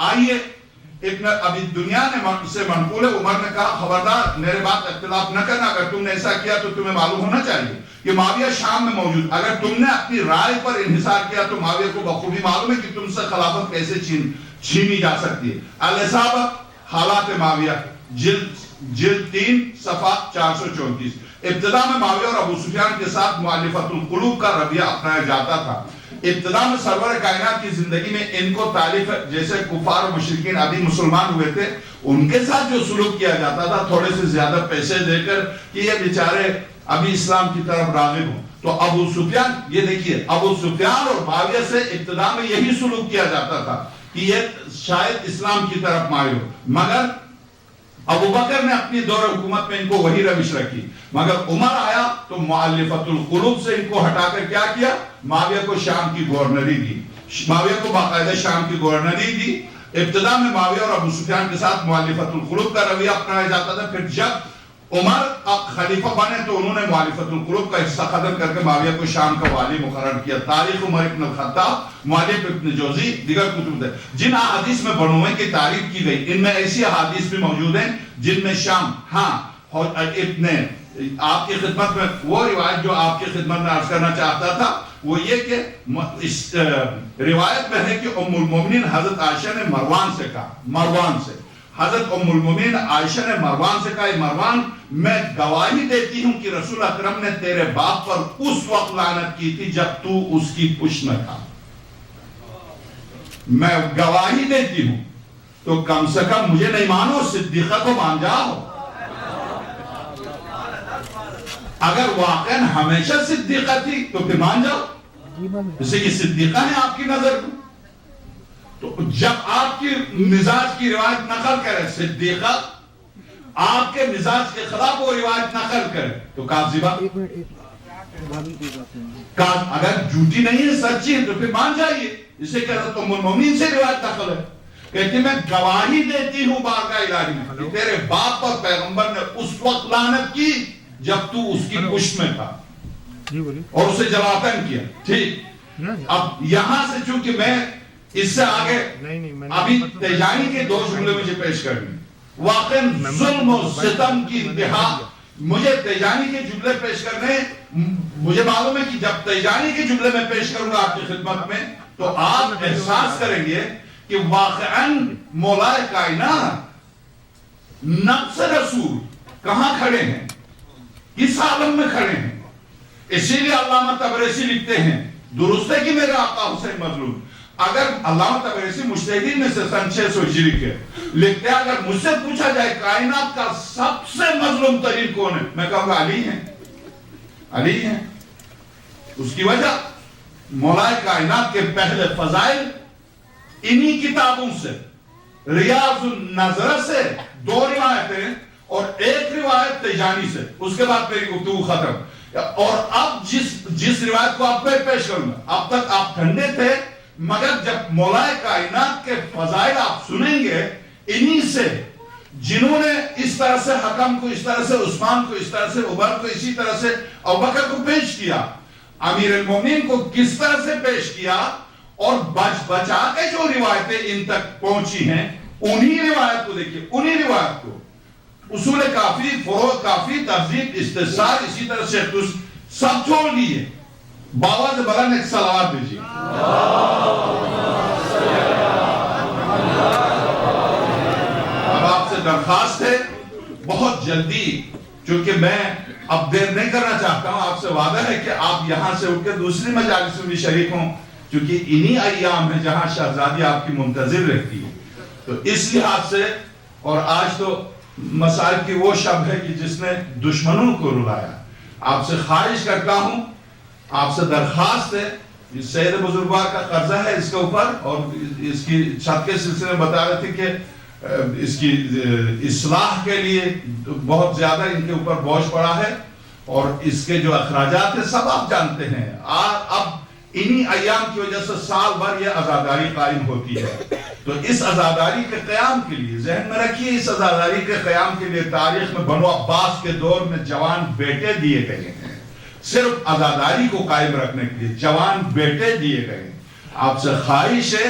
آئیے ابھی دنیا نے سے منقول ہے، عمر نے کہا خبردار میرے بات اختلاف نہ کرنا، اگر تم نے ایسا کیا تو تمہیں معلوم ہونا چاہیے کہ معاویہ شام میں موجود، اگر تم نے اپنی رائے پر انحصار کیا تو معاویہ کو بخوبی معلوم ہے کہ تم سے خلافت کیسے چھینی جا سکتی ہے۔ الاصابہ حالات معاویہ جلد 3 صفحہ 434۔ ابتدا میں معاویہ اور ابو سفیان کے ساتھ مؤلفۃ القلوب کا رویہ اپنایا جاتا تھا۔ ابتدا میں سرور کائنات کی زندگی میں ان کو تالیف جیسے کفار و مشرکین ابھی مسلمان ہوئے تھے ان کے ساتھ جو سلوک کیا جاتا تھا تھوڑے سے زیادہ پیسے دے کر کہ یہ بیچارے ابھی اسلام کی طرف راغب ہوں، تو ابو سفیان یہ دیکھیے ابو سفیان اور معاویہ سے ابتدا میں یہی سلوک کیا جاتا تھا کہ یہ شاید اسلام کی طرف مائل ہو، مگر ابو بکر نے اپنی دور حکومت میں ان کو وہی روش رکھی، مگر عمر آیا تو مؤلفۃ القلوب سے ان کو ہٹا کر کیا کیا، معاویہ کو شام کی گورنری دی، معاویہ کو باقاعدہ شام کی گورنری دی۔ ابتدا میں معاویہ اور ابو سفیان کے ساتھ مؤلفۃ القلوب کا رویہ اپنایا جاتا تھا، پھر جب عمر خلیفہ بنے تو انہوں نے مؤلفۃ القلوب کا حصہ ختم کر کے معاویہ کو شام کا والی مقرر کیا۔ تاریخ عمر ابن الخطاب، مؤلف ابن جوزی، دیگر کتب ہے جن احادیث میں بنو امیہ کی تعریف کی گئی، ان میں ایسی احادیث بھی موجود ہیں جن میں شام ابن آپ کی خدمت میں وہ روایت جو آپ کی خدمت میں عرض کرنا چاہتا تھا وہ یہ کہ اس روایت میں ہے کہ ام المومنین حضرت عائشہ نے مروان سے کہا، مروان سے حضرت ام المومنین عائشہ نے مروان سے کہا، مروان میں گواہی دیتی ہوں کہ رسول اکرم نے تیرے باپ پر اس وقت لعنت کی تھی جب تو اس کی پشت میں تھا، میں گواہی دیتی ہوں، تو کم سے کم مجھے نہیں مانو صدیقہ کو مان جاؤ، اگر واقعا ہمیشہ صدیقہ تھی تو پھر مان جاؤ، اسے کہ صدیقہ ہے آپ کی نظر میں، تو جب آپ کی مزاج کی روایت نقل کرے صدیقہ، آپ کے مزاج کے خلاف وہ روایت نقل کرے تو کاذبہ، اگر جھوٹی نہیں ہے سچی ہے تو پھر مان جائیے، اسے کہ حضرت ام المومنین سے روایت نقل ہے، کہتی میں گواہی دیتی ہوں بارگاہ الہی میں کہ تیرے باپ پر پیغمبر نے اس وقت لعنت کی جب تو اس کی پشت میں تھا اور اسے جلاوطن کیا۔ ٹھیک، اب یہاں سے چونکہ میں اس سے آگے ابھی تیجانی کے 2 جملے مجھے پیش کرنی، واقعا ظلم و ستم کی انتہا، مجھے تیجانی کے جملے پیش کرنے، مجھے معلوم ہے کہ جب تیجانی کے جملے میں پیش کروں گا آپ کی خدمت میں تو آپ احساس کریں گے کہ واقعا مولا کائنات نفس رسول کہاں کھڑے ہیں، کس عالم میں کھڑے ہیں۔ اسی لیے علامہ تبریسی لکھتے ہیں، درست ہے کہ میرے آقا حسین مظلوم، اگر علامہ تبریسی مجتہدین میں سے سن 600 ہجری کے لکھتے ہیں، اگر مجھ سے پوچھا جائے کائنات کا سب سے مظلوم ترین کون ہے، میں کہوں گا علی ہیں، علی ہیں۔ اس کی وجہ مولا کائنات کے پہلے فضائل انہی کتابوں سے، ریاض النظر سے 2 روایتیں اور 1 روایت تیجانی سے، اس کے بعد میری گفتگو ختم۔ اور اب جس روایت کو آپ پہ پیش کروں گا، اب تک آپ ٹھنڈے تھے، مگر جب مولا کائنات کے فضائل آپ سنیں گے انہی سے، جنہوں نے اس طرح سے حکم کو، اس طرح سے عثمان کو، اس طرح سے عمر کو، اسی طرح سے ابوبکر کو پیش کیا، امیر المومنین کو کس طرح سے پیش کیا، اور بچا کے جو روایتیں ان تک پہنچی ہیں انہی روایت کو دیکھیے، انہی روایت کو اصول کافی، فروع کافی، تہذیب، استثار، اسی طرح سے سب چھوڑ دیئے، باواز بلند ایک صلوات دیجیے۔ اب آپ سے درخواست ہے بہت جلدی، چونکہ میں اب دیر نہیں کرنا چاہتا ہوں، آپ سے وعدہ ہے کہ آپ یہاں سے اٹھ کے دوسری مجالس میں بھی شریک ہوں، چونکہ انہی ایام ہے جہاں شہزادی آپ کی منتظر رہتی ہے، تو اس لحاظ سے، اور آج تو مسائل کی وہ شب ہے کہ جس نے دشمنوں کو رلایا، آپ سے خواہش کرتا ہوں، آپ سے درخواست ہے، سید بزرگوار کا قرضہ ہے اس کے اوپر، اور اس کی چھت کے سلسلے میں بتا رہے تھے کہ اس کی اصلاح کے لیے بہت زیادہ ان کے اوپر بوجھ پڑا ہے، اور اس کے جو اخراجات ہیں سب آپ جانتے ہیں۔ اب انہی ایام کی وجہ سے سال بھر یہ عزاداری قائم ہوتی ہے، تو اس عزاداری کے قیام کے لیے ذہن میں رکھیے، اس عزاداری کے قیام کے لیے تاریخ میں بنو عباس کے دور میں جوان بیٹے دیے گئے ہیں، صرف عزاداری کو قائم رکھنے کے لیے جوان بیٹے دیے گئے ہیں۔ آپ سے خواہش ہے